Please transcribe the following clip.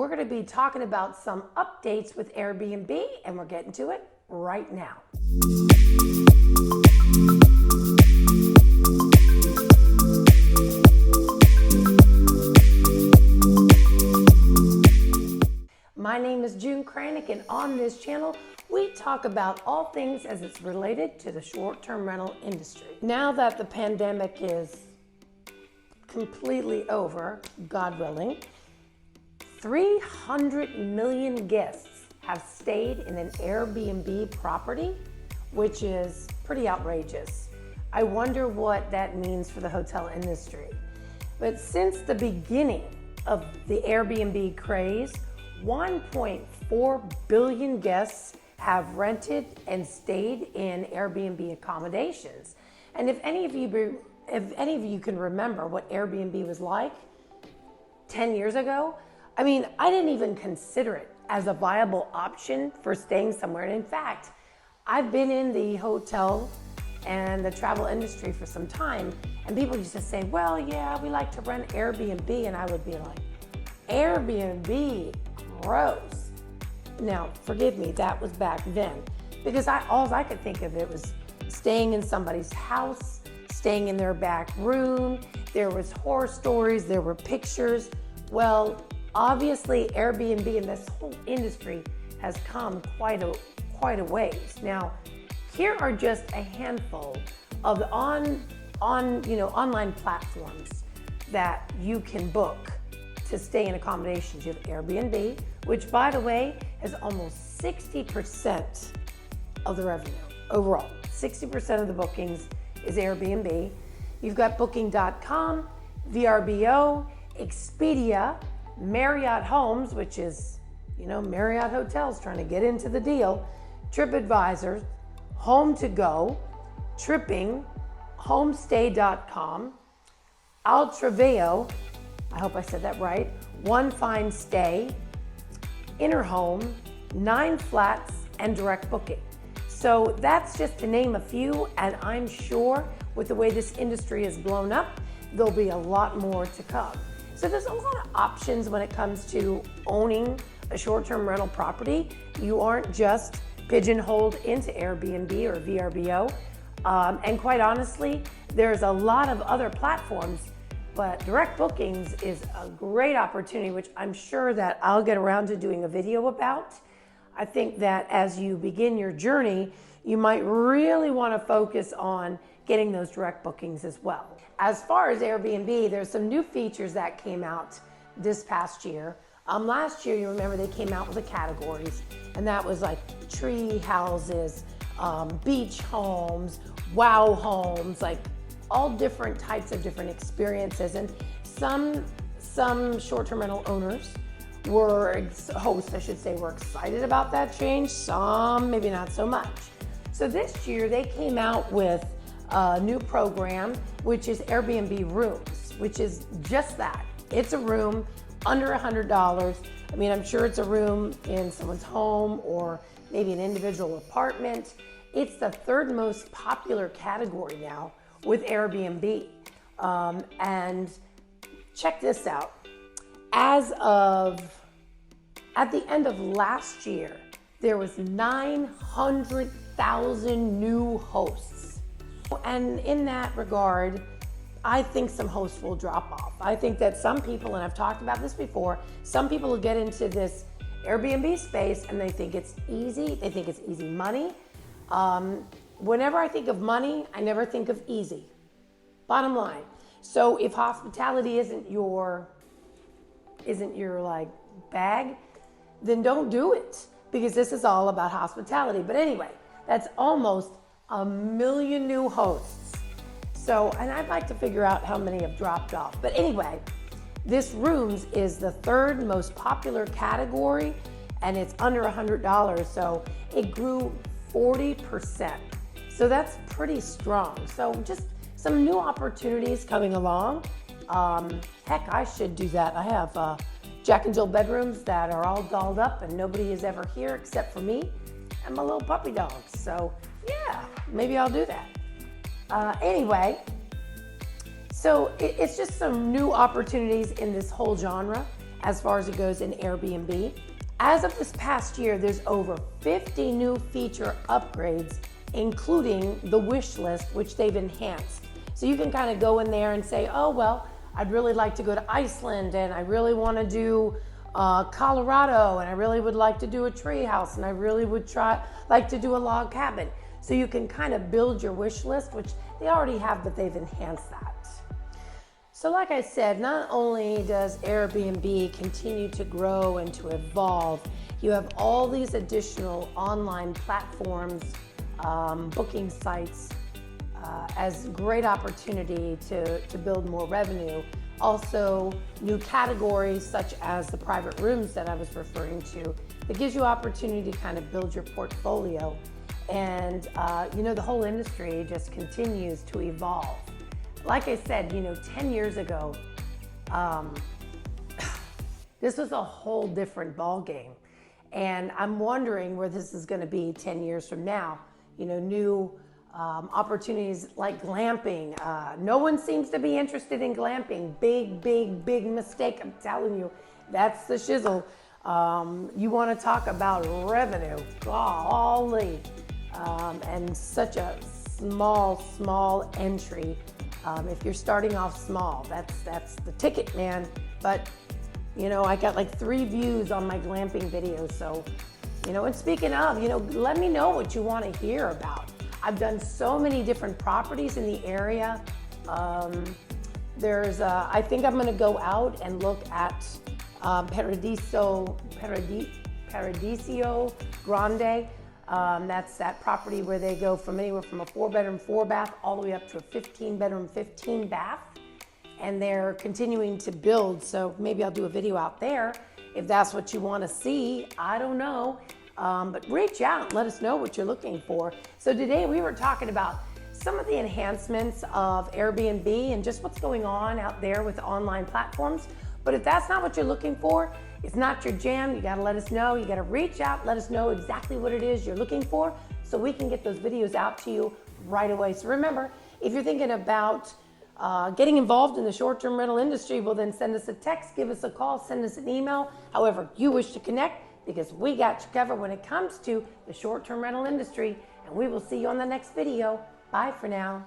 we're going to be talking about some updates with Airbnb, and we're getting to it right now. My name is June Kranick, and on this channel, we talk about all things as it's related to the short-term rental industry. Now that the pandemic is completely over, God willing, 300 million guests have stayed in an Airbnb property, which is pretty outrageous. I wonder what that means for the hotel industry. But since the beginning of the Airbnb craze, 1.4 billion guests have rented and stayed in Airbnb accommodations. And if any of you can remember what Airbnb was like 10 years ago, I mean, I didn't even consider it as a viable option for staying somewhere. And in fact, I've been in the hotel and the travel industry for some time, and people used to say, well, yeah, we like to rent Airbnb. And I would be like, Airbnb? Gross. Now, forgive me, that was back then, because all I could think of it was staying in somebody's house, staying in their back room. There was horror stories, there were pictures. Well, obviously Airbnb and this whole industry has come quite a ways. Now, here are just a handful of the online platforms that you can book to stay in accommodations. You have Airbnb, which, by the way, has almost 60% of the revenue overall. 60% of the bookings is Airbnb. You've got Booking.com, VRBO, Expedia, Marriott Homes, which is, Marriott Hotels trying to get into the deal, TripAdvisor, Home2Go, Tripping, Homestay.com, Altraveo, I hope I said that right, One Fine Stay, Interhome, 9 Flats, and Direct Booking. So that's just to name a few, and I'm sure with the way this industry is blown up, there'll be a lot more to come. So there's a lot of options when it comes to owning a short-term rental property. You aren't just pigeonholed into Airbnb or VRBO. And quite honestly, there's a lot of other platforms, but direct bookings is a great opportunity, which I'm sure that I'll get around to doing a video about. I think that as you begin your journey, you might really want to focus on getting those direct bookings as well. As far as Airbnb, there's some new features that came out this past year. Last year, you remember they came out with the categories, and that was like tree houses, beach homes, wow homes, like all different types of different experiences. And some short-term rental owners hosts, I should say, were excited about that change. Some maybe not so much. So this year they came out with a new program, which is Airbnb Rooms, which is just that. It's a room under $100. I mean, I'm sure it's a room in someone's home or maybe an individual apartment. It's the third most popular category now with Airbnb. And check this out. At the end of last year, there was 900,000 new hosts. And in that regard, I think some hosts will drop off. I think that some people, and I've talked about this before, some people will get into this Airbnb space and they think it's easy. They think it's easy money. Whenever I think of money, I never think of easy. Bottom line. So if hospitality isn't your like bag, then don't do it, because this is all about hospitality. But anyway, that's almost 1 million new hosts. So, and I'd like to figure out how many have dropped off. But anyway, this rooms is the third most popular category, and it's under $100. So it grew 40%. So that's pretty strong. So just some new opportunities coming along. Heck, I should do that. I have Jack and Jill bedrooms that are all dolled up and nobody is ever here except for me and my little puppy dogs. So yeah, maybe I'll do that. Anyway, so it's just some new opportunities in this whole genre. as far as it goes in Airbnb. As of this past year, there's over 50 new feature upgrades, including the wish list, which they've enhanced. So you can kind of go in there and say, oh, well, I'd really like to go to Iceland, and I really want to do Colorado, and I really would like to do a tree house, and I really would like to do a log cabin. So you can kind of build your wish list, which they already have, but they've enhanced that. So like I said, not only does Airbnb continue to grow and to evolve, you have all these additional online platforms, booking sites, as great opportunity to build more revenue. Also, new categories such as the private rooms that I was referring to, that gives you opportunity to kind of build your portfolio. And the whole industry just continues to evolve. Like I said, 10 years ago, this was a whole different ball game. And I'm wondering where this is going to be 10 years from now. New opportunities like glamping. No one seems to be interested in glamping. Big mistake. I'm telling you, that's the shizzle. You want to talk about revenue. Golly. And such a small entry. If you're starting off small, that's the ticket, man. But I got like 3 views on my glamping video. So, and speaking of, let me know what you want to hear about. I've done so many different properties in the area. I think I'm going to go out and look at Paradiso Grande. That's that property where they go from anywhere from a 4-bedroom, 4-bath, all the way up to a 15-bedroom, 15-bath. And they're continuing to build, so maybe I'll do a video out there if that's what you want to see. I don't know. But reach out and let us know what you're looking for. So today we were talking about some of the enhancements of Airbnb and just what's going on out there with online platforms. But if that's not what you're looking for, it's not your jam, you gotta let us know. You gotta reach out, let us know exactly what it is you're looking for so we can get those videos out to you right away. So remember, if you're thinking about getting involved in the short-term rental industry, well then send us a text, give us a call, send us an email, however you wish to connect, because we got you covered when it comes to the short-term rental industry. And we will see you on the next video. Bye for now.